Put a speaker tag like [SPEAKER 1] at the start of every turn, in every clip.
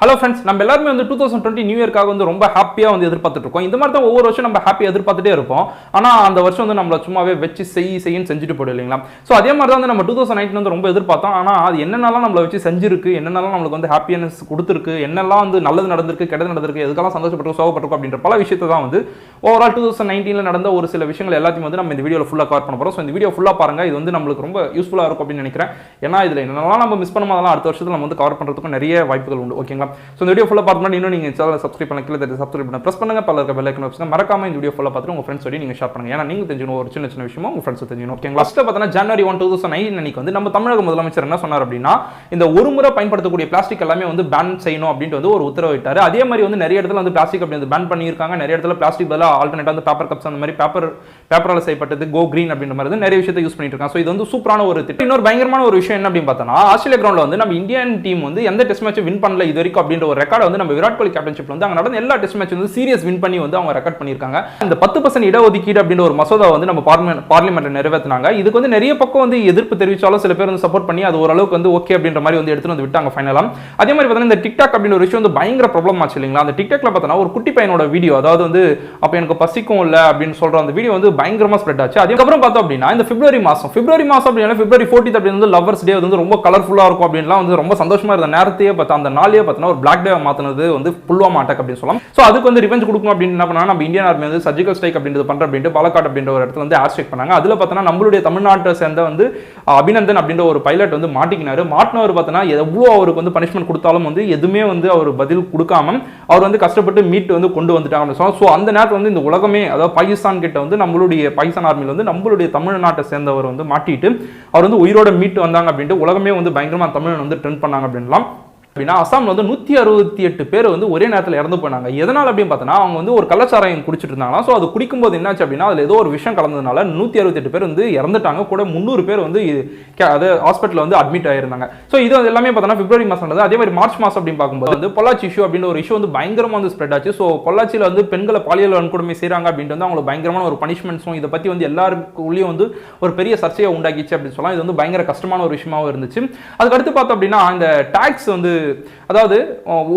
[SPEAKER 1] Hello friends, நம்ம எல்லாருமே வந்து 2020 நியூ இயர்க்காக வந்து ரொம்ப ஹாப்பியாக வந்து எதிர்பார்த்துட்டு இருக்கோம். இந்த மாதிரி தான் ஒவ்வொரு வருஷம் நம்ம ஹாப்பியாக எதிர்பார்த்துட்டே இருப்போம். ஆனால் அந்த வருஷம் வந்து நம்மள சும்மாவே வச்சு செய்யுன்னு செஞ்சுட்டு போயிடும் இல்லைங்களா? ஸோ அதே மாதிரி தான் வந்து நம்ம 2019 வந்து ரொம்ப எதிர்பார்த்தோம். ஆனால் அது என்னென்னலாம் நம்மளை வச்சு செஞ்சிருக்கு, என்னென்னலாம் நம்மளுக்கு வந்து ஹாப்பினஸ் கொடுத்துருக்கு, என்னெல்லாம் வந்து நல்லது நடந்திருக்கு, கெட்டது நடந்திருக்கு, எதுக்கெல்லாம் சந்தோஷப்பட்டு சோகப்பட்டிருக்கும் அப்படின்ற பல விஷயத்தை தான் வந்து ஓவரால் 2019 நடந்த ஒரு சில விஷயங்கள் எல்லாத்தையும் வந்து நம்ம இந்த வீடியோவில் ஃபுல்லாக கவர் பண்ண போகிறோம். ஸோ இந்த வீடியோ ஃபுல்லாக பாருங்க. இது வந்து நம்மளுக்கு ரொம்ப யூஸ்ஃபுல்லாக இருக்கும் அப்படின்னு நினைக்கிறேன். ஏன்னா இதில் என்னெல்லாம் நம்ம மிஸ் பண்ணுமோ அதெல்லாம் அடுத்த வருஷத்தில் நம்ம வந்து கவர் பண்ணுறதுக்கும் நிறைய வாய்ப்புகள் உண்டு. ஓகேங்களா? ஸோ இந்த வீடியோ ஃபுல்லாக பார்த்து இன்னும் நீங்கள் சேனலை சப்ஸ்கிரைப் பண்ண கீழே சப்ஸ்கிரைப் பண்ண ப்ரெஸ் பண்ணுங்க. பல இருக்க பெல் ஐக்கன் வச்சுங்க. மறக்காம இந்த வீடியோ ஃபுல்லாக பார்த்துட்டு உங்கள் ஃப்ரெண்ட்ஸ் சொல்லி நீங்கள் ஷேர் பண்ணுங்க. ஏன்னா நீங்கள் தெரிஞ்சுக்கணும் ஒரு சின்ன விஷயமா உங்கள் ஃப்ரெண்ட்ஸ் தெரிஞ்சுக்கணும். ஓகேங்களா? ஃபர்ஸ்ட் பார்த்தீங்கன்னா ஜனவரி 1, 2019 அன்னைக்கு வந்து நம்ம தமிழக முதலமைச்சர் என்ன சொன்னார் அப்படின்னா, இந்த ஒரு முறை பயன்படுத்தக்கூடிய பிளாஸ்டிக் எல்லாமே வந்து பேன் செய்யணும் அப்படின்ட்டு வந்து ஒரு உத்தரவு விட்டார். அதே மாதிரி வந்து நிறைய இடத்துல வந்து பிளாஸ்டிக் அப்படி வந்து பேன் பண்ணியிருக்காங்க. நிறைய இடத்துல பிளாஸ்டிக் பதிலாக ஆல்டர்னேட்டாக வந்து பேப்பர் கப்ஸ் அந்த மாதிரி பேப்பரால் செய்யப்பட்டது கோ கிரீன் அப்படின்ற மாதிரி நிறைய விஷயத்தை யூஸ் பண்ணிட்டு இருக்காங்க. ஸோ இது வந்து சூப்பரான ஒரு திட்டம். இன்னொரு பயங்கரமான ஒரு விஷயம் என்ன அப்படின்னு பார்த்தோம்னா, ஆஸ்திரேலியா கிரவுண்ட்ல வந்து நம்ம இந்தியன் டீம் வந்து எந்த டெஸ்ட் மேட்சும் வின் பண்ணல இது வரைக்கும் அப்படின்ற ஒரு ரெக்கார்ட் வந்து நம்ம விராட் கோலி கேப்டன்ஷிப்ல வந்து அங்க நடந்த எல்லா டெஸ்ட் மேட்ச் வந்து சீரியஸ் வின் பண்ணி வந்து அவங்க ரெக்கார்ட் பண்ணிருக்காங்க. இந்த 10% இடஒதுக்கீடு அப்படின்ற ஒரு மசோதா வந்து நம்ம பார்லிமெண்ட்ல நிறைவேற்றினாங்க. இதுக்கு வந்து நிறைய பக்கம் வந்து எதிர்ப்பு தெரிவிச்சாலும் சில பேர் வந்து சப்போர்ட் பண்ணி அது ஓரளவுக்கு வந்து ஓகே அப்படின்ற மாதிரி வந்து எடுத்துட்டு வந்து விட்டாங்க ஃபைனலா. அதே மாதிரி பார்த்தீங்கன்னா இந்த டிக்டாக் அப்படின்ற ஒரு விஷயம் வந்து பயங்கர ப்ராப்ளம் ஆச்சு இல்லைங்களா? அந்த டிக்டாக்ல பார்த்தோன்னா ஒரு குட்டி பையனோட வீடியோ, அதாவது வந்து அப்ப எனக்கு பசிக்கும் இல்ல அப்படின்னு சொல்ற அந்த வீடியோ வந்து பயங்கரமா ஸ்ப்ரெட் ஆச்சு. அதுக்கப்புறம் பார்த்தோம் அப்படின்னா இந்த பிப்ரவரி மாசம் அப்படின்னா பிப்ரவரி 14th அப்படி வந்து லவர்ஸ் டே வந்து ரொம்ப கலர்ஃபுல்லா இருக்கும் அப்படின்லாம் வந்து ரொம்ப சந்தோஷமா இருந்த நேரத்தையே பார்த்தா அந்த நாளையே பார்த்தோன்னா ஒரு பிளாக் டே மாத்தினது வந்து புல்வாமா அட்டாக் அப்படின்னு சொல்லலாம். ஸோ அதுக்கு வந்து ரிவெஞ்ச் கொடுக்கணும் அப்படின்னு என்ன பண்ணா, நம்ம இந்தியன் ஆர்மி வந்து சர்ஜிக்கல் ஸ்ட்ரைக் அப்படின்றது பண்ற அப்படின்ட்டு பாலக்காடு அப்படின்ற ஒரு இடத்துல வந்து ஏர் ஸ்ட்ரைக் பண்ணாங்க. அதுல பார்த்தோன்னா நம்மளுடைய தமிழ்நாட்டை சேர்ந்த வந்து அபிநந்தன் அப்படின்ற ஒரு பைலட் வந்து மாட்டிக்கினாரு. மாட்டினவர் பார்த்தோன்னா எவ்வளோ அவருக்கு வந்து பனிஷ்மெண்ட் கொடுத்தாலும் வந்து எதுவுமே வந்து அவர் பதில் கொடுக்காம அவர் வந்து கஷ்டப்பட்டு மீட் வந்து கொண்டு வந்துட்டாங்க அப்படின்னு சொல்லலாம். ஸோ அந்த நேரத்தில் வந்து இந்த உலகமே, அதாவது பாகிஸ்தான் கிட்ட வந்து நம்மளுடைய பாகிஸ்தான் ஆர்மியில் வந்து நம்மளுடைய தமிழ்நாட்டை சேர்ந்தவர் வந்து மாட்டிட்டு அவர் வந்து உயிரோட மீட்டு வந்தாங்க அப்படின்ட்டு உலகமே வந்து பயங்கரமா தமிழன் வந்து ட்ரெண்ட் பண்ணாங்க அப்படின்லாம். அசாம்ல வந்து 168 பேர் வந்து ஒரே நேரத்தில் இறந்து போனாங்க. எதனால அப்படின்னு பார்த்தோன்னா, அவங்க வந்து ஒரு கள்ளச்சாராயம் குடிச்சிட்டு இருந்தாங்க. ஸோ அது குடிக்கும்போது என்னாச்சு அப்படின்னா, அதில் ஏதோ ஒரு விஷயம் கலந்ததுனால 168 பேர் வந்து இறந்துட்டாங்க. கூட 300 பேர் வந்து ஹாஸ்பிட்டலில் வந்து அட்மிட் ஆயிருந்தாங்க. ஸோ இது எல்லாமே பார்த்தோன்னா பிப்ரவரி மாதம் நடந்தது. அதே மாதிரி மார்ச் மாதம் அப்படின்னு பார்க்கும்போது வந்து பொள்ளாச்சி இஷ்யூ அப்படின்ற ஒரு இஷ்யூ வந்து பயங்கரமாக வந்து ஸ்ப்ரெட் ஆச்சு. ஸோ பொள்ளாச்சியில் வந்து பெண்களை பாலியல் வன்கொடுமை செய்கிறாங்க அப்படின்ட்டு வந்து அவங்களுக்கு பயங்கரமான ஒரு பனிஷ்மெண்ட்ஸும் இதை பற்றி வந்து எல்லாருக்குள்ளேயும் வந்து ஒரு பெரிய சர்ச்சையை உண்டாக்கிச்சு அப்படின்னு சொல்லலாம். இது வந்து பயங்கர கஷ்டமான ஒரு விஷயமாகவும் இருந்துச்சு. அதுக்கடுத்து பார்த்தோம் அப்படின்னா இந்த டாக்ஸ் வந்து, அதாவது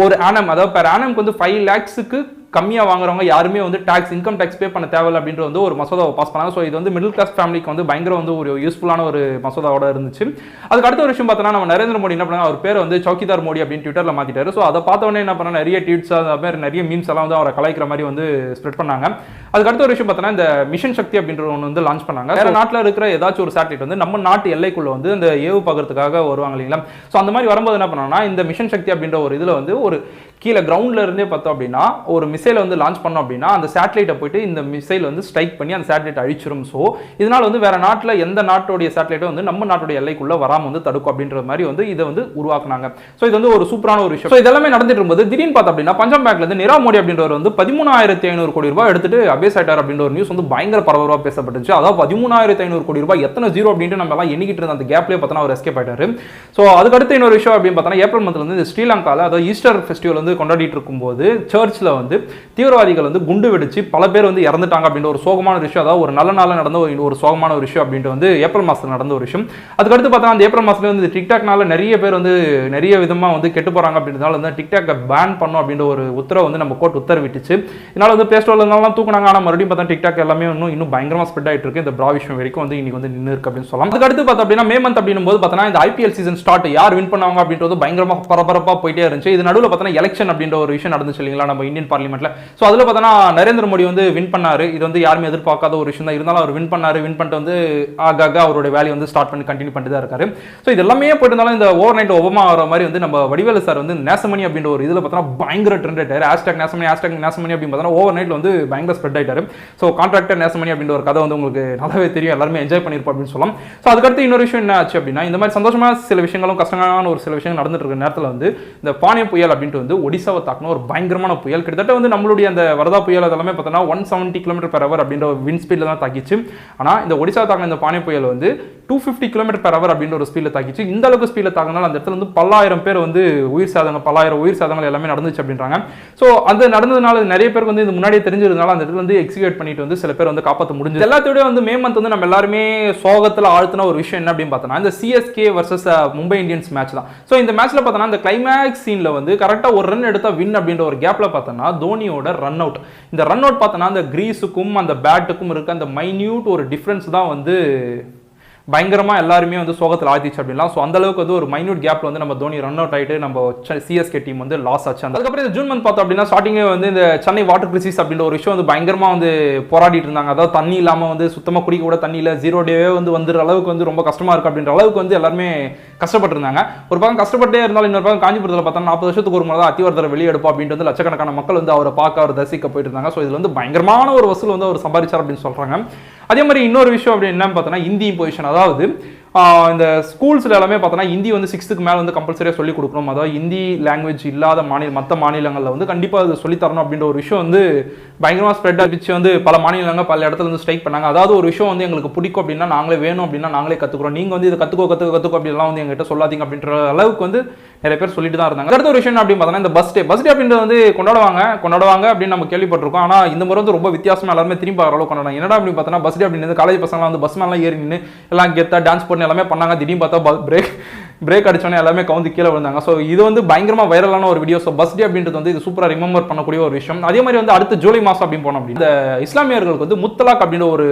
[SPEAKER 1] ஒரு ஆனம், அதாவது பெர் ஆனம்க்கு வந்து 5 lakhsக்கு கம்மியாக வாங்குறவங்க யாருமே வந்து இன்கம் டேக்ஸ் பே பண்ண தேவையில்லை அப்படின்ற வந்து ஒரு மசோதாவை பாஸ் பண்ணாங்க. ஸோ இது வந்து மிடில் கிளாஸ் ஃபேமிலிக்கு வந்து பயங்கர வந்து ஒரு யூஸ்ஃபுல்லான ஒரு மசோதாவோட இருந்துச்சு. அதுக்கு அடுத்த ஒரு விஷயம் பார்த்தோன்னா, நம்ம நரேந்திர மோடி என்ன பண்ணாங்க, அவர் பேர் வந்து சௌக்கிதார் மோடி அப்படின்னு ட்விட்டரில் மாற்றிட்டாரு. ஸோ அதை பார்த்தோன்னே என்ன பண்ணால் நிறைய ட்வீட்ஸ் அது மாதிரி நிறைய மீம்ஸ் எல்லாம் வந்து அவரை கலாய்க்கிற மாதிரி வந்து ஸ்ப்ரெட் பண்ணாங்க. அதுக்கு அடுத்த ஒரு விஷயம் பார்த்தோன்னா, இந்த மிஷன் சக்தி அப்படின்ற ஒன்று வந்து லான்ச் பண்ணாங்க. வேற நாட்டில் இருக்கிற ஏதாச்சும் ஒரு சேட்டலைட் வந்து நம்ம நாட்டு எல்லைக்குள்ள வந்து இந்த ஏவு பார்க்கறதுக்காக வருவாங்க இல்லைங்களா? ஸோ அந்த மாதிரி வரும்போது என்ன பண்ணோம்னா, இந்த மிஷன் சக்தி அப்படின்ற ஒரு இதில் வந்து ஒரு கீழே கிரவுண்ட்ல இருந்தே பார்த்தோம் அப்படின்னா ஒரு மிசைலை வந்து லான்ச் பண்ணோம் அப்படின்னா அந்த சேட்டலைட்டை போயிட்டு இந்த மிசைல் வந்து ஸ்ட்ரைக் பண்ணி அந்த சேட்டலைட் அழிச்சிரும். ஸோ இதனால வந்து வேற நாட்டில் எந்த நாட்டுடைய சேட்டலைட்டை வந்து நம்ம நாட்டுடைய எல்லைக்குள்ள வராம வந்து தடுக்கும் அப்படின்ற மாதிரி வந்து இதை வந்து உருவாக்குனாங்க. ஸோ இது வந்து ஒரு சூப்பரான ஒரு விஷயம். ஸோ இதெல்லாமே நடந்துட்டு இருக்கும்போது திடீர்னு பார்த்தோம் அப்படின்னா பஞ்சாப் பேங்க்ல இருந்து நீரவ் மோடி அப்படின்றவர் வந்து 13,500 கோடி ரூபாய் எடுத்துட்டு அபேஸ் ஆயிட்டார் அப்படின்ற ஒரு நியூஸ் வந்து பயங்கர பரபரப்பாக பேசப்பட்டுச்சு. அதாவது 13,500 கோடி ரூபாய் எத்தனை ஜீரோ அப்படின்ட்டு நம்ம எல்லாம் எண்ணிக்கிட்டு இருந்த அந்த கேப்லேயே பார்த்தோன்னா அவர் எஸ்கேப் ஆயிட்டாரு. ஸோ அதுக்கடுத்து இன்னொரு விஷயம் அப்படின்னு பார்த்தோன்னா, ஏப்ரல் மந்த்ல வந்து ஸ்ரீலங்காவில் அதாவது ஈஸ்டர் ஃபெஸ்டிவல் வந்து கொண்டாடிட்டு இருக்கும்போது சர்ச்சில் வந்து தீவிரவாதிகள் வந்து குண்டு வெடிச்சு பல பேர் வந்து இறந்துட்டாங்க அப்படின்ற ஒரு சோகமான விஷயம், அதாவது ஒரு நல்ல நாள் நடந்த ஒரு சோகமான ஒரு விஷயம் அப்படின்ட்டு வந்து ஏப்ரல் மாதத்தில் நடந்த ஒரு விஷயம். அதுக்கடுத்து பார்த்தா அந்த ஏப்ரல் மாதத்துல வந்து டிக்டாக்னால நிறைய பேர் வந்து நிறைய விதமாக வந்து கெட்டு போறாங்க அப்படின்றதால வந்து டிக்டாக்கை பேன் பண்ணும் அப்படின்ற ஒரு உத்தரவு வந்து நம்ம கோர்ட் உத்தரவிட்டுச்சு. இதனால வந்து பிளே ஸ்டோர்ல இருந்தாலும் தூக்குனாங்க. ஆனால் மறுபடியும் பார்த்தா டிக்டாக் எல்லாமே இன்னும் பயங்கரமா ஸ்ப்ரெட் ஆயிட்டு இருக்கு. இந்த பிரா விஷயம் வரைக்கும் வந்து இன்னைக்கு வந்து நின்று இருக்கு அப்படின்னு சொல்லலாம். அதுக்கடுத்து பார்த்தா அப்படின்னா மே மந்த் அப்படின்னும் போது பார்த்தா இந்த ஐபிஎல் சீசன் ஸ்டார்ட், யார் வின் பண்ணுவாங்க அப்படின்றது பயங்கரமா பரபரப்பா போயிட்டே இருந்துச்சு. இது நடுவில் பார்த்தா எலெக்ஷன் அப்படின்ற ஒரு விஷயம் நடந்துச்சு இல்லைங்களா நம்ம இந்தியன் பார்லிமெண்ட்ல. ஸோ அதில் பார்த்தோன்னா நரேந்திர மோடி வந்து வின் பண்ணாரு. இது வந்து யாருமே எதிர்பார்க்காத ஒரு விஷயம் தான். இருந்தாலும் அவர் வின் பண்ணாரு. வின் பண்ணிட்டு வந்து ஆகாக அவருடைய வேலையை வந்து ஸ்டார்ட் பண்ணி கண்டினியூ பண்ணிட்டு தான் இருக்காரு. ஸோ இது எல்லாமே போயிட்டு இருந்தாலும் இந்த ஓவர் நைட் ஒபாமா வர மாதிரி வந்து நம்ம வடிவேலு சார் வந்து நேசமணி அப்படின்ற ஒரு இதில் பார்த்தோன்னா பயங்கர ட்ரெண்ட் ஆயிட்டாரு. ஹேஷ்டாக் நேசமணி அப்படின்னு பார்த்தோன்னா ஓவர் நைட்ல வந்து பயங்கர ஸ்ப்ரெட் ஆயிட்டாரு. ஸோ கான்ட்ராக்டர் நேசமணி அப்படின்ற ஒரு கதை வந்து உங்களுக்கு நல்லாவே தெரியும், எல்லாருமே என்ஜாய் பண்ணிருப்போம் அப்படின்னு சொல்லலாம். ஸோ அதுக்கடுத்து இன்னொரு விஷயம் என்ன ஆச்சு அப்படின்னா, இந்த மாதிரி சந்தோஷமான சில விஷயங்களும் கஷ்டமான ஒரு சில விஷயங்கள் நடந்துட்டு இருக்க நேரத்தில் வந்து இந்த பானே புயல் அப்படின்ட்டு வந்து ஒடிசாவை தாக்கின ஒரு பயங்கரமான புயல். கிட்டத்தட்ட வந்து நம்மளுடைய அந்த வரதா புயல் அதெல்லாமே பார்த்தோன்னா 170 km/h அப்படின்ற விண்ட் ஸ்பீட்ல தான் தாக்கிச்சு. ஆனால் இந்த ஒடிசா தாக்கின இந்த பானே புயல் வந்து 250 km/h அப்படின்ற ஒரு ஸ்பீடில் தாக்கிச்சு. இந்த அளவுக்கு ஸ்பீடில் தாக்கினால அந்த இடத்துல வந்து 10,000 பேர் வந்து உயிர் சேதங்கள் 10,000 உயிர் சேதங்கள் எல்லாமே நடந்துச்சு அப்படின்றாங்க. ஸோ அது நடந்ததுனால நிறைய பேருக்கு வந்து இது முன்னாடியே தெரிஞ்சதுனால அந்த இடத்துல வந்து எக்ஸிக்யூட் பண்ணிட்டு வந்து சில பேர் வந்து காப்பாற்ற முடிஞ்சது. எல்லாத்தோட வந்து மே மந்த் வந்து நம்ம எல்லாருமே சோகத்தில் ஆழ்த்தின ஒரு விஷயம் என்ன அப்படின்னு பார்த்தோம்னா இந்த CSK versus Mumbai Indians match தான். ஸோ இந்த மேட்ச்ல பார்த்தோம்னா இந்த கிளைமேக்ஸ் சீன்ல வந்து கரெக்டாக ஒரு ரன் எடுத்தா வின் அப்படின்ற ஒரு கேப்ல பார்த்தோம்னா தோனியோட ரன் அவுட். இந்த ரன் அவுட் பார்த்தோம்னா அந்த கிரீஸுக்கும் அந்த பேட்டுக்கும் இருக்க அந்த மைன்யூட் ஒரு டிஃபரன்ஸ் தான் வந்து பயங்கரமா எல்லாருமே வந்து சோகத்தில் ஆழ்த்திச்சு அப்படின்லாம். ஸோ அந்த அளவுக்கு வந்து ஒரு மைன்யூட் கேப்ல வந்து நம்ம தோனி ரன் அவுட் ஆயிட்டு நம்ம சிஎஸ்கே டீம் வந்து லாஸ் ஆச்சு. அதுக்கப்புறம் இந்த ஜூன் மந்த் பார்த்தோம் அப்படின்னா ஸ்டார்டிங்கே வந்து இந்த சென்னை வாட்டர் கிரைசிஸ் அப்படின்ற ஒரு விஷயம் வந்து பயங்கரமா வந்து போராடிட்டு இருந்தாங்க. அதாவது தண்ணி இல்லாமல் வந்து சுத்தமாக குடிக்க கூட தண்ணி இல்லை, 0 டேவே வந்து வந்துற அளவுக்கு வந்து ரொம்ப கஷ்டமா இருக்கு அப்படின்ற அளவுக்கு வந்து எல்லாருமே கஷ்டப்பட்டு இருந்தாங்க. ஒரு பக்கம் கஷ்டப்பட்டே இருந்தாலும் இன்னொரு பக்கம் காஞ்சிபுரத்தில் பார்த்தா 40 வருஷத்துக்கு ஒரு முறை தான் அத்திவரதரை வெளியே எடுப்போம் அப்படின்ட்டு வந்து லட்சக்கணக்கான மக்கள் வந்து அவரை பார்க்க அவர் தரிசிக்க போயிட்டு இருந்தாங்க. ஸோ இதுல வந்து பயங்கரமான ஒரு வசூல் வந்து அவர் சம்பாதிச்சார் அப்படின்னு சொல்றாங்க. அதே மாதிரி இன்னொரு விஷயம் அப்படி என்னன்னு பார்த்தோன்னா இந்தி பொசிஷன். அதாவது இந்த ஸ்கூல்ஸ்ல எல்லாமே பார்த்தோன்னா ஹிந்தி வந்து 6th மேலே வந்து கம்பல்சரியாக சொல்லிக் கொடுக்கணும். அதாவது ஹிந்தி லாங்குவேஜ் இல்லாத மற்ற மாநிலங்களில் வந்து கண்டிப்பாக அது சொல்லித்தரணும் அப்படின்ற ஒரு விஷயம் வந்து பயங்கரமாக ஸ்ப்ரெட் ஆகிச்சு. வந்து பல மாநிலங்கள் பல இடத்துல வந்து ஸ்ட்ரைக் பண்ணாங்க. அதாவது ஒரு விஷயம் வந்து எங்களுக்கு பிடிக்கும் அப்படின்னா நாங்களே வேணும் அப்படின்னா நாங்களே கற்றுக்குறோம், நீங்கள் வந்து இதை கற்றுக்கோ அப்படின்லாம் வந்து எங்ககிட்ட சொல்லாதீங்க அப்படின்ற அளவுக்கு வந்து நிறைய பேர் சொல்லிட்டு தான் இருந்தாங்க. அடுத்த ஒரு விஷயம் அப்படின்னு பார்த்தோன்னா இந்த பஸ் டே அப்படின்றது வந்து கொண்டாடுவாங்க அப்படின்னு நம்ம கேள்விப்பட்டிருக்கோம். ஆனால் இந்த முறை வந்து ரொம்ப வித்தியாசமாக எல்லாருமே திரும்பி பார்க்குற அளவுக்கு கொண்டாடுவாங்க. என்னடா அப்படின்னு பார்த்தோன்னா பஸ் டே அப்படின்னு காலேஜ் பசங்களாம் வந்து பஸ் மேலாம் ஏறி நின்று எல்லாம் கெத்தா டான்ஸ் பண்ணி எல்லாமே பண்ணாங்க. திடீர்னு பார்த்தா பிரேக் அடிச்சோன்னே எல்லாமே கவுந்து கீழே விழுந்தாங்க. ஸோ இது வந்து பயங்கரமா வைரலான ஒரு வீடியோ. ஸோ பஸ் டே அப்படின்றது வந்து இது சூப்பராக ரிமெம்பர் பண்ணக்கூடிய ஒரு விஷயம். அதே மாதிரி வந்து அடுத்த ஜூலை மாதம் அப்படின்னு போனோம் அப்படின்னு இந்த இஸ்லாமியர்களுக்கு வந்து முத்தலாக் அப்படின்ற ஒரு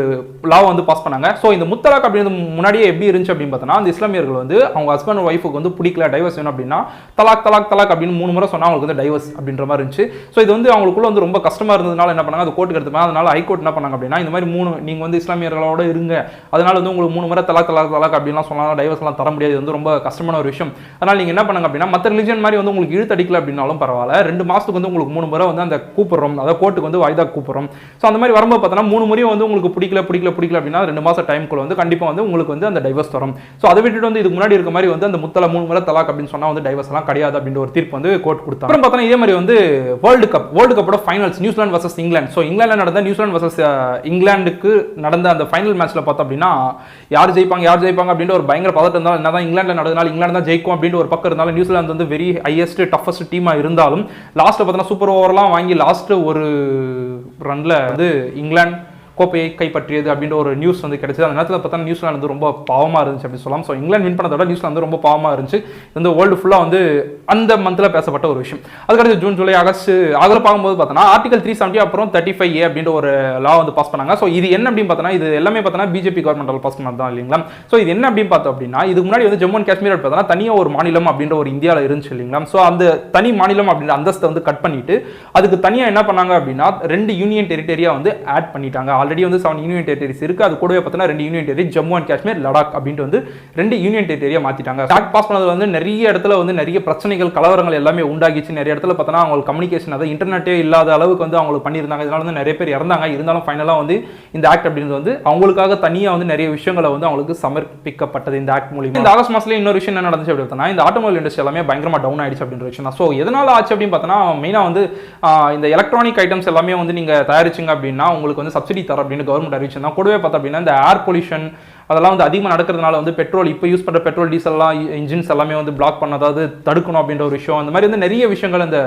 [SPEAKER 1] லா வந்து பாஸ் பண்ணாங்க. ஸோ இந்த முத்தலாக் அப்படின்றது முன்னாடியே எப்படி இருந்துச்சு அப்படின்னு பார்த்தோன்னா அந்த இஸ்லாமியர்கள் வந்து அவங்க ஹஸ்பண்ட் ஒய்ஃபுக்கு வந்து பிடிக்கல டைவர்ஸ் வேணும் அப்படின்னா தலாக் அப்படின்னு 3 முறை சொன்னா அவங்களுக்கு வந்து டைவர்ஸ் அப்படின்ற மாதிரி இருந்துச்சு. ஸோ இது வந்து அவங்களுக்குள்ள வந்து ரொம்ப கஷ்டமா இருந்ததுனால என்ன பண்ணாங்க, அது கோர்ட்டுக்கு எடுத்துமா. அதனால ஹைகோர்ட் என்ன பண்ணாங்க அப்படின்னா இந்த மாதிரி 3 நீங்க வந்து இஸ்லாமியர்களோட இருங்க, அதனால வந்து உங்களுக்கு 3 முறை தலாக் அப்படின்லாம் சொல்லலாம், டைவர்ஸ் எல்லாம் தர முடியாது, வந்து ரொம்ப கஷ்டமான ஒரு விஷயம். அதனால நீங்க என்ன பண்ணுங்க அப்படின்னா மற்ற ரிலிஜன் மாதிரி வந்து உங்களுக்கு இழுத்தடிக்கல அப்படின்னாலும் பரவாயில்ல, 2 மாசத்துக்கு வந்து உங்களுக்கு 3 முறை வந்து அந்த கூப்பிடுறோம், அதாவது கோர்ட்டுக்கு வந்து வாய்தா கூப்பிடுறோம். ஸோ அந்த மாதிரி வரும்போது பார்த்தோன்னா 3 முறையும் வந்து உங்களுக்கு பிடிக்கல அப்படின்னா 2 மாசம் டைம்குள்ள வந்து கண்டிப்பா வந்து உங்களுக்கு வந்து அந்த டைவர்ஸ் தரும். ஸோ அதை விட்டுட்டு வந்து இதுக்கு முன்னாடி இருக்க மாதிரி வந்து அந்த 3 முறை தலாக் அப்படின்னு சொன்னா வந்து டைவர்ஸ் எல்லாம் கிடையாது அப்படின்ற ஒரு தீர்ப்பு வந்து கோர்ட் கொடுத்தாங்க. அப்புறம் பார்த்தா இதே மாதிரி வந்து வேர்ல்டு கப்போட finals New Zealand versus England. So England நடந்த நியூசிலாந்து வர்சஸ் இங்கிலாந்துக்கு நடந்த அந்த ஃபைனல் மேட்ச்ல பார்த்தோம் அப்படின்னா யார் ஜெயிப்பாங்க அப்படின்ற ஒரு பயங்கர பதட்டம் இருந்தாலும் என்னதான் இங்கிலாந்துல நடந்தனால இங்கிலாந்து தான் ஜெயிக்கும் அப்படின்ற ஒரு பக்கம் இருந்தாலும் நியூசிலாந்து வந்து வெரி ஹையஸ்ட் டஃபஸ்ட் டீமா இருந்தாலும் லாஸ்ட்ல பார்த்தோன்னா சூப்பர் ஓவர்லாம் வாங்கி லாஸ்ட் ஒரு ரன்ல வந்து இங்கிலாந்து கோப்பையை கைப்பற்றியது அப்படின்ற ஒரு நியூஸ் வந்து கிடைச்சது. அந்த நேரத்தில் பார்த்தா நியூசிலாந்து வந்து ரொம்ப பாவமாக இருந்துச்சு அப்படின்னு சொல்லலாம். ஸோ இங்கிலாந்து வின் பண்ணதோட நியூசிலாந்து ரொம்ப பாவமாக இருந்துச்சு. இந்த வேர்ல்டு ஃபுல்லாக வந்து அந்த மந்தில் பேசப்பட்ட ஒரு விஷயம். அதுக்கடுத்து ஜூன் ஜூலை ஆகஸ்ட் பார்க்கும்போது பார்த்தோன்னா ஆர்டிகல் 370 அப்புறம் 35A அப்படின்ற ஒரு லா வந்து பாஸ் பண்ணாங்க. ஸோ இது என்ன அப்படின்னு பார்த்தோன்னா இது எல்லாமே பார்த்தோன்னா பிஜேபி கவர்மெண்ட் பாஸ் பண்ணது தான் இல்லைங்களா. ஸோ இது என்ன அப்படின்னு பார்த்தோம் அப்படின்னா இதுக்கு முன்னாடி வந்து ஜம்மு அண்ட் காஷ்மீர் பார்த்தோன்னா தனியாக ஒரு மாநிலம் அப்படின்ற ஒரு இந்தியாவில் இருந்துச்சு இல்லைங்களா. ஸோ அந்த தனி மாநிலம் அப்படின்ற அந்தஸ்தை வந்து கட் பண்ணிட்டு அதுக்கு தனியாக என்ன பண்ணாங்க அப்படின்னா 2 யூனியன் டெரிட்டரியா வந்து ஆட் பண்ணிட்டாங்க. ஆல்ரெடி வந்து 7 யூனியன் டெரிட்டரிஸ் இருக்கு, அது கூடவே பார்த்தா 2 union territory Jammu and Kashmir Ladakh அப்படின்ட்டு வந்து 2 யூனியன் டெரிட்டரியா மாத்திட்டாங்க. ஆக்ட் பாஸ் பண்ணது வந்து நிறைய இடத்துல வந்து நிறைய பிரச்சனைகள் கலவரங்கள் எல்லாமே உண்டாகிச்சு. நிறைய இடத்துல பார்த்தா அவங்களுக்கு கம்யூனிகேஷன் அதாவது இன்டர்நெட்டே இல்லாத அளவுக்கு வந்து அவங்களுக்கு பண்ணியிருந்தாங்க. இதனால வந்து நிறைய பேர் இறந்தாங்க. இருந்தாலும் ஃபைனலாக வந்து இந்த ஆக்ட் அப்படின்றது வந்து அவங்களுக்காக தனியாக வந்து நிறைய விஷயங்களை வந்து அவங்களுக்கு சமர்ப்பிக்கப்பட்டது இந்த ஆக்ட் மூலியமா. இந்த ஆகஸ்ட் மாசத்துல இன்னொரு விஷயம் என்ன நடந்துச்சு அப்படின்னு பார்த்தா இந்த ஆட்டோமொபைல் இண்டஸ்ட்ரி எல்லாமே பயங்கரமா டவுன் ஆயிடுச்சு அப்படின்ற விஷயம். ஸோ எதனால ஆச்சு அப்படின்னு பார்த்தோன்னா மெயினா வந்து இந்த எலக்ட்ரானிக் ஐட்டம்ஸ் எல்லாமே வந்து நீங்க தயாரிச்சிங்க அப்படின்னா உங்களுக்கு வந்து சப்சிடி தர அப்படின்னு கவர்மெண்ட் அறிவிச்சிருந்தா. கூடவே பார்த்தா அப்படின்னா இந்த ஏர் பொல்யூஷன் அதெல்லாம் வந்து அதிகமாக நடக்கிறதுனால வந்து பெட்ரோல் இப்போ யூஸ் பண்ணுற பெட்ரோல் டீசல்லாம் இன்ஜின்ஸ் எல்லாமே வந்து பிளாக் பண்ண அதாவது தடுக்கணும் அப்படின்ற ஒரு விஷயம். அந்த மாதிரி வந்து நிறைய விஷயங்கள் இந்த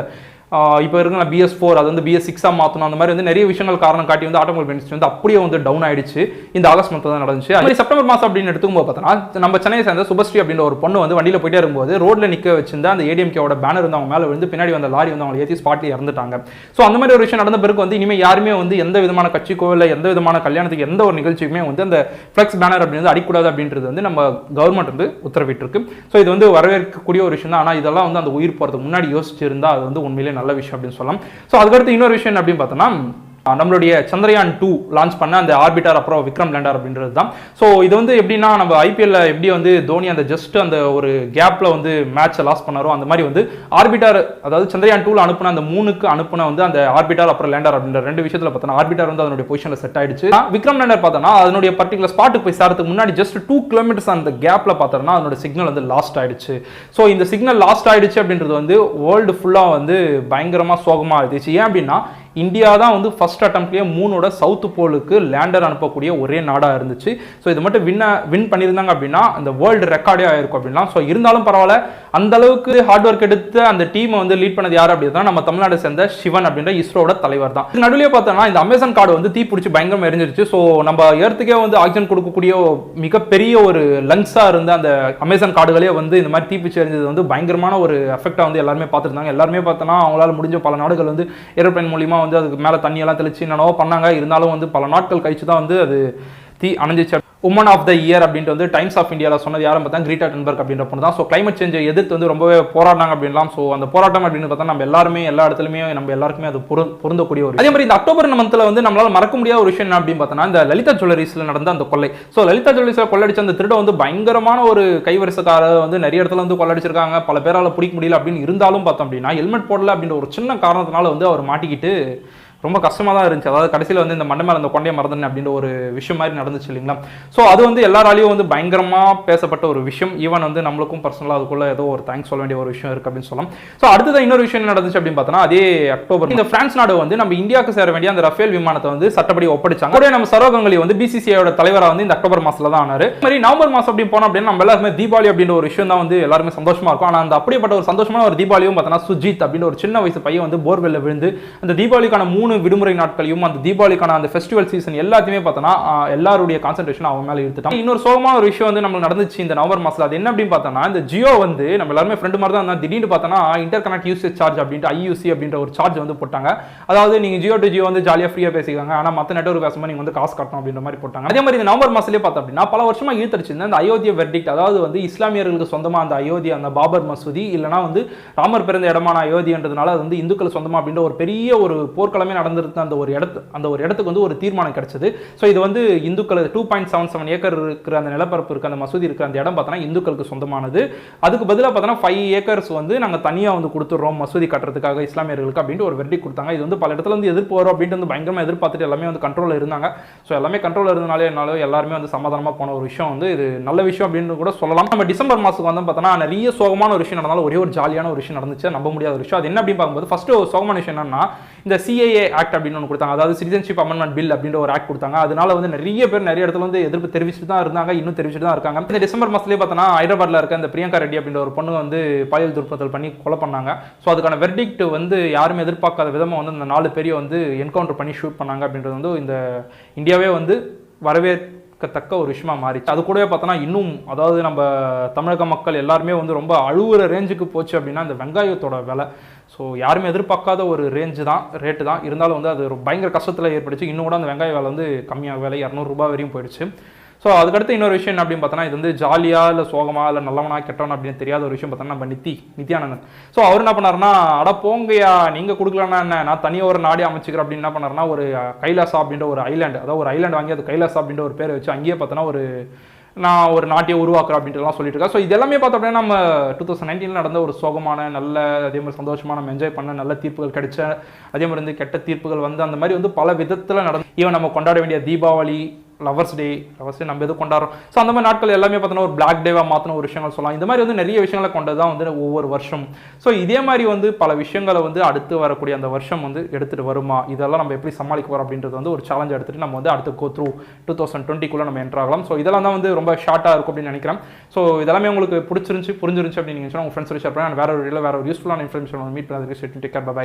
[SPEAKER 1] இப்போ இருக்கிற BS4 அது வந்து BS6 மாற்றணும். அந்த மாதிரி வந்து நிறைய விஷயங்கள் காரணம் காட்டி வந்து ஆட்டோமொபைல் இண்டஸ்ட்ரி வந்து அப்படியே வந்து டவுன் ஆயிடுச்சு. இந்த ஆகஸ்ட் மந்த் தான் நடந்துச்சு. அது மாதிரி செப்டம்பர் மாதம் அப்படின்னு எடுத்துக்கும்போது பார்த்தோன்னா நம்ம சென்னையை சேர்ந்த சுபஸ்ரீ அப்படின்ற ஒரு பொண்ணு வந்து வண்டியில் போயிட்டே இருக்கும்போது ரோட்ல நிற்க வச்சிருந்த அந்த ADMKவோட பேனர் வந்து அவங்க மேலே விழுந்து பின்னாடி வந்த லாரி வந்து அவங்க ஏற்றி ஸ்பாட்ல இறந்துட்டாங்க. ஸோ அந்த மாதிரி ஒரு விஷயம் நடந்த பிறகு வந்து இனிமேல் யாருமே வந்து எந்த விதமான கட்சிக்கோ இல்லை எந்த விதமான கல்யாணத்துக்கு எந்த ஒரு நிகழ்ச்சிக்குமே வந்து அந்த ஃப்ளெக்ஸ் பேனர் அப்படின்னு அடிக்கூடாது அப்படின்றது வந்து நம்ம கவர்மெண்ட் வந்து உத்தரவிட்டிருக்கு. ஸோ இது வந்து வரவேற்கக்கூடிய ஒரு விஷயம் தான். ஆனால் இதெல்லாம் வந்து அந்த உயிர் போகிறதுக்கு முன்னாடி யோசிச்சிருந்தா அது வந்து உண்மையிலே நல்ல விஷயம் அப்படின்னு சொல்லலாம். சோ அதுக்கடுத்து இன்னொரு விஷயம் அப்படின்னு பார்த்தோம்னா நம்மளுடைய சந்திரயான் 2 லான்ச் பண்ண அந்த ஆர்பிட்டர் அப்புறம் விக்ரம் லேண்டர் அப்படின்றது தான். ஸோ இது வந்து எப்படின்னா நம்ம ஐபிஎல்ல எப்படி வந்து தோனி அந்த ஜஸ்ட் அந்த ஒரு கேப்ல வந்து மேட்சை லாஸ் பண்ணாரோ அந்த மாதிரி வந்து ஆர்பிட்டர் அதாவது சந்திரயான் 2 அனுப்புன அந்த 3க்கு அனுப்புன வந்து அந்த ஆர்பிட்டர் அப்புறம் லேண்டர் அப்படின்ற 2 விஷயத்துல பார்த்தோன்னா ஆர்பிட்டர் வந்து அதனுடைய பொசிஷன்ல செட் ஆயிடுச்சு. விக்ரம் லேண்டர் பார்த்தோன்னா அதனுடைய பர்டிகுலர் ஸ்பாட்டுக்கு போய் சாரத்துக்கு முன்னாடி ஜஸ்ட் 2 கிலோமீட்டர்ஸ் அந்த கேப்ல பார்த்தோம்னா அதனுடைய சிக்னல் வந்து லாஸ்ட் ஆயிடுச்சு. ஸோ இந்த சிக்னல் லாஸ்ட் ஆயிடுச்சு அப்படின்றது வந்து வேர்ல்டு ஃபுல்லா வந்து பயங்கரமா சோகமா இருந்துச்சு. ஏன் அப்படின்னா இந்தியா தான் வந்து ஃபர்ஸ்ட் அட்டம்ப்ட்லேயே மூனோட சவுத் போலுக்கு லேண்டர் அனுப்பக்கூடிய ஒரே நாடாக இருந்துச்சு. ஸோ இது மட்டும் வின் பண்ணியிருந்தாங்க அப்படின்னா அந்த வேர்ல்டு ரெக்கார்டே ஆயிருக்கும் அப்படின்னா. ஸோ இருந்தாலும் பரவாயில்ல, அந்த அளவுக்கு ஹார்ட் ஒர்க் எடுத்து அந்த டீமை வந்து லீட் பண்ணது யார் அப்படின்னா நம்ம தமிழ்நாடு சேர்ந்த சிவன் அப்படின்ற இஸ்ரோட தலைவர் தான். நடுவிலே பார்த்தோம்னா இந்த அமேசான் காடு வந்து தீ பிடிச்சி பயங்கரமாக எரிஞ்சிருச்சு. ஸோ நம்ம ஏர்த்துக்கே வந்து ஆக்சிஜன் கொடுக்கக்கூடிய மிகப்பெரிய ஒரு லங்ஸா இருந்த அந்த அமேசான் காடுகளே வந்து இந்த மாதிரி தீப்பிச்சு எரிஞ்சது வந்து பயங்கரமான ஒரு எஃபெக்டா வந்து எல்லாருமே பார்த்துருந்தாங்க. எல்லாருமே பார்த்தோன்னா அவங்களால முடிஞ்ச பல நாடுகள் வந்து ஏரோப்ளைன் மூலியமா வந்து அதுக்கு மேலே தண்ணியெல்லாம் தெளிச்சு என்னவோ பண்ணாங்க. இருந்தாலும் வந்து பல நாட்கள் கழிச்சு தான் வந்து அது தீ அணைஞ்சிச்சு. உமன் ஆஃப் த இயர் அப்படின்ட்டு வந்து டைம்ஸ் ஆஃப் இந்தியாவில் சொன்னது யாரும் பார்த்தா கிரீட்டா டன்பர்க் அப்படின்ற பொண்ணு தான். ஸோ கிளைமேட் சேஞ்சை எதிர்த்து வந்து ரொம்பவே போராடினாங்க அப்படின்லாம். ஸோ அந்த போராட்டம் அப்படின்னு பார்த்தா நம்ம எல்லாருமே எல்லா இடத்துலையுமே நம்ம எல்லாருக்குமே அது பொருந்தக்கூடிய ஒரு. அதே மாதிரி இந்த அக்டோபர் மந்த்ல வந்து நம்மளால மறக்க முடியாத ஒரு விஷயம் என்ன அப்படின்னு பார்த்தோன்னா இந்த லலிதா ஜுவல்லரிஸ்ல நடந்த அந்த கொள்ளை. ஸோ லலிதா ஜுவல்லரிஸ்ல கொள்ளடிச்ச அந்த திருட வந்து பயங்கரமான ஒரு கைவரிசைக்கார வந்து நிறைய இடத்துல வந்து கொள்ளடிச்சிருக்காங்க. பல பேரால் பிடிக்க முடியல அப்படின்னு இருந்தாலும் பார்த்தோம் அப்படின்னா ஹெல்மெட் போடல அப்படின்ற ஒரு சின்ன காரணத்தினால வந்து அவர் மாட்டிக்கிட்டு ரொம்ப கஷ்டமாக தான் இருந்துச்சு. அதாவது கடைசியில் வந்து இந்த மண்டை மேலே அந்த கொண்டையை மறந்துன்னு அப்படின்ற ஒரு விஷயம் மாதிரி நடந்துச்சு இல்லைங்களா. ஸோ அது வந்து எல்லாராலையும் வந்து பயங்கரமாக பேசப்பட்ட ஒரு விஷயம். ஈவன் வந்து நம்மளுக்கும் பர்சனலாக அதுக்குள்ள ஏதோ ஒரு தேங்க்ஸ் சொல்ல வேண்டிய ஒரு விஷயம் இருக்குது அப்படின்னு சொல்லலாம். ஸோ அடுத்தது இன்னொரு விஷயம் நடந்துச்சு அப்படின்னு பார்த்தோன்னா அதே அக்டோபர் இந்த பிரான்ஸ் நாடு வந்து நம்ம இந்தியாவுக்கு சேர வேண்டிய அந்த ரஃபேல் விமானத்தை வந்து சட்டப்படி ஒப்படைச்சாங்க. அப்படியே நம்ம சரவ் கங்குலி வந்து பிசிசிஐயோட தலைவராக வந்து இந்த அக்டோபர் மாதத்தில் தான் ஆனார். இந்த மாதிரி நவம்பர் மாதம் அப்படி போனோம் அப்படின்னா நம்ம எல்லாருமே தீபாவளி அப்படின்ற ஒரு விஷயம் தான் வந்து எல்லாருமே சந்தோஷமா இருக்கும். ஆனால் அந்த அப்படிப்பட்ட ஒரு சந்தோஷமான ஒரு தீபாவளியும் பார்த்தோன்னா சுஜித் அப்படின்ற ஒரு சின்ன வயசு பையன் வந்து போர்வெல்ல விழுந்து அந்த தீபாவளிக்கான 3 விடுமுறை நாட்கள் அந்த தீபாவளிக்கான அந்த ஃபெஸ்டிவல் சீசன் எல்லாத்தையுமே பார்த்தோன்னா எல்லாருடைய கான்சென்ட்ரேஷன் அவங்க மேலே எடுத்துட்டாங்க. இன்னொரு சோகமான ஒரு விஷயம் வந்து நமக்கு நடந்துச்சு இந்த நவம்பர் மாசத்துல. அது என்ன அப்படின்னு பார்த்தோன்னா இந்த ஜியோ வந்து நம்ம எல்லாருமே ஃப்ரெண்டு மாதிரி தான் இருந்தால் திடீர்னு பார்த்தோன்னா இன்டர் கனெக்ட் யூசேஜ் சார்ஜ் அப்படின்ட்டு IUC அப்படின்ற ஒரு சார்ஜ் வந்து போட்டாங்க. அதாவது நீங்க ஜியோ டு ஜியோ வந்து ஜாலியாக ஃப்ரீயாக பேசிக்காங்க, ஆனால் மற்ற நெட்வொர்க் பேசும்போது நீங்க வந்து காசு கட்டணும் அப்படின்ற மாதிரி போட்டாங்க. அதே மாதிரி இந்த நவம்பர் மாசத்துலேயே பார்த்தோம் அப்படின்னா பல வருஷமா இழுத்தடிச்சிருந்த அந்த அயோத்தியா வெர்டிக்ட், அதாவது வந்து இஸ்லாமியர்களுக்கு சொந்தமா அந்த அயோத்தியா அந்த பாபர் மசூதி இல்லைனா வந்து ராமர் பிறந்த இடமான அயோத்தியன்றதுனால அது வந்து இந்துக்கள் சொந்தமா அப்படின்ற ஒரு பெரிய ஒரு போர்க்களமே நடந்திருந்த அந்த ஒரு இடத்துக்கு வந்து ஒரு தீர்மானம் கிடைச்சது. ஸோ இது வந்து இந்துக்கள் 2.77 ஏக்கர் இருக்கிற அந்த நிலப்பரப்பு இருக்க அந்த மசூதி இருக்கிற அந்த இடம் பார்த்தோன்னா இந்துக்களுக்கு சொந்தமானது. அதுக்கு பதிலாக பார்த்தோன்னா 5 ஏக்கர்ஸ் வந்து நாங்கள் தனியாக வந்து கொடுத்துட்றோம் மசூதி கட்டுறதுக்காக இஸ்லாமியர்களுக்கு அப்படின்ட்டு ஒரு வெர்டிக் கொடுத்தாங்க. இது வந்து பல இடத்துல வந்து எதிர்ப்பு வரும் அப்படின்ட்டு வந்து பயங்கரமாக எதிர்பார்த்துட்டு எல்லாமே வந்து கண்ட்ரோலில் இருந்தாங்க. ஸோ எல்லாமே கண்ட்ரோலில் இருந்தனாலே என்னாலும் எல்லாருமே வந்து சமாதானமாக போன ஒரு விஷயம் வந்து இது நல்ல விஷயம் அப்படின்னு கூட சொல்லலாம். நம்ம டிசம்பர் மாதத்துக்கு வந்து பார்த்தோன்னா நிறைய சோகமான ஒரு விஷயம் நடந்தாலும் ஒரே ஒரு ஜாலியான ஒரு விஷயம் நடந்துச்சு, நம்ப முடியாத ஒரு விஷயம். அது என்ன அப்படின்னு பார்க்கும்போது ஃபர்ஸ்ட் சோகமான விஷயம் என்னன்னா இந்த CAA ஆக்ட் அப்படின்னு ஒன்று கொடுத்தாங்க. அதாவது சிட்டிசன்ஷிப் அமெண்ட்மெண்ட் பில் அப்படின்ற ஒரு ஆக்ட் கொடுத்தாங்க. அதனால வந்து நிறைய பேர் நிறைய இடத்துல வந்து எதிர்ப்பு தெரிவிச்சுட்டு தான் இருந்தாங்க, இன்னும் தெரிவிச்சுட்டு தான் இருக்காங்க. இந்த டிசம்பர் மாசத்துலேயே பார்த்தோன்னா ஹைதராபாத்ல இருக்க இந்த பிரியங்கா ரெட்டி அப்படின்ற ஒரு பொண்ணு வந்து பாலியல் துன்புறுத்தல் பண்ணி கொலை பண்ணாங்க. ஸோ அதுக்கான வெர்டிக்ட் வந்து யாருமே எதிர்பார்க்காத விதமாக வந்து இந்த 4 பேரையும் வந்து என்கவுண்டர் பண்ணி ஷூட் பண்ணாங்க அப்படின்றது வந்து இந்த இந்தியாவே வந்து வரவேற்கத்தக்க ஒரு விஷயமா மாறிச்சு. அது கூடவே பார்த்தோன்னா இன்னும் அதாவது நம்ம தமிழக மக்கள் எல்லாருமே வந்து ரொம்ப அழுவுற ரேஞ்சுக்கு போச்சு அப்படின்னா இந்த வெங்காயத்தோட விலை. ஸோ யாருமே எதிர்பார்க்காத ஒரு ரேட்டு தான். இருந்தாலும் வந்து அது ஒரு பயங்கர கஷ்டத்தில் ஏற்படுச்சு. இன்னும் கூட அந்த வெங்காய விலை வந்து கம்மியாக விலை 200 ரூபாய் வரையும் போயிடுச்சு. ஸோ அதுக்கடுத்து இன்னொரு விஷயம் என்ன அப்படின்னு பார்த்தோன்னா இது வந்து ஜாலியா இல்லை சோகமா இல்லை நல்லவனா கெட்டவனா அப்படின்னு தெரியாத ஒரு விஷயம் பார்த்தோன்னா நம்ம நித்யானந்தன். ஸோ அவர் என்ன பண்ணாருன்னா அட போங்கயா நீங்கள் கொடுக்கலன்னா என்ன, நான் தனியாக ஒரு நாடே அமைச்சிக்கிறேன் அப்படின்னு என்ன பண்ணாருன்னா ஒரு கைலாசா அப்படின்ற ஒரு ஐலாண்டு, அதாவது ஒரு ஐலாண்டு வாங்கி அது கைலாசா அப்படின்ற ஒரு பேரை வச்சு அங்கேயே பார்த்தோன்னா நான் ஒரு நாட்டையை உருவாக்குறேன் அப்படின்ட்டுலாம் சொல்லிட்டு இருக்கேன். ஸோ இதெல்லாமே பார்த்தோம் அப்படின்னா நம்ம 2019 நடந்த ஒரு சோகமான நல்ல அதே மாதிரி சந்தோஷமாக நம்ம என்ஜாய் பண்ண நல்ல தீர்ப்புகள் கிடைச்ச, அதே மாதிரி வந்து கெட்ட தீர்ப்புகள் வந்து அந்த மாதிரி வந்து பல விதத்தில் நடந்து ஈவன் நம்ம கொண்டாட வேண்டிய தீபாவளி, லவர்ஸ் டே நம்ம எது கொண்டாடுறோம். ஸோ அந்த மாதிரி நாட்கள் எல்லாமே பார்த்தோன்னா ஒரு பிளாக் டேவாக மாற்றின ஒரு விஷயங்கள் சொல்லலாம். இந்த மாதிரி வந்து நிறைய விஷயங்களை கொண்டது தான் வந்து ஒவ்வொரு வருஷம். ஸோ இதே மாதிரி வந்து பல விஷயங்களை வந்து அடுத்து வரக்கூடிய அந்த வருஷம் வந்து எடுத்துகிட்டு வருமா, இதெல்லாம் நம்ம எப்படி சமாளிக்க போகிறோம் அப்படின்றது வந்து ஒரு சேலஞ்ச் எடுத்துகிட்டு நம்ம வந்து அடுத்து கோ த்ரூ 2020 நம்ம என்ட்ராகலாம். ஸோ இதெல்லாம் தான் வந்து ரொம்ப ஷார்ட்டாக இருக்கும் அப்படின்னு நினைக்கிறேன். ஸோ இதெல்லாமே உங்களுக்கு புரிஞ்சிருந்துச்சு அப்படின்னு நீங்கள் சொன்னால் உங்கள் ஃப்ரெண்ட்ஸ் ஷேர் பண்ணி வேற ஒரு யூஸ்ஃபுல்லான இன்ஃபர்மேஷன் மீட் பண்ணதுக்கு டேக் கேர், பை.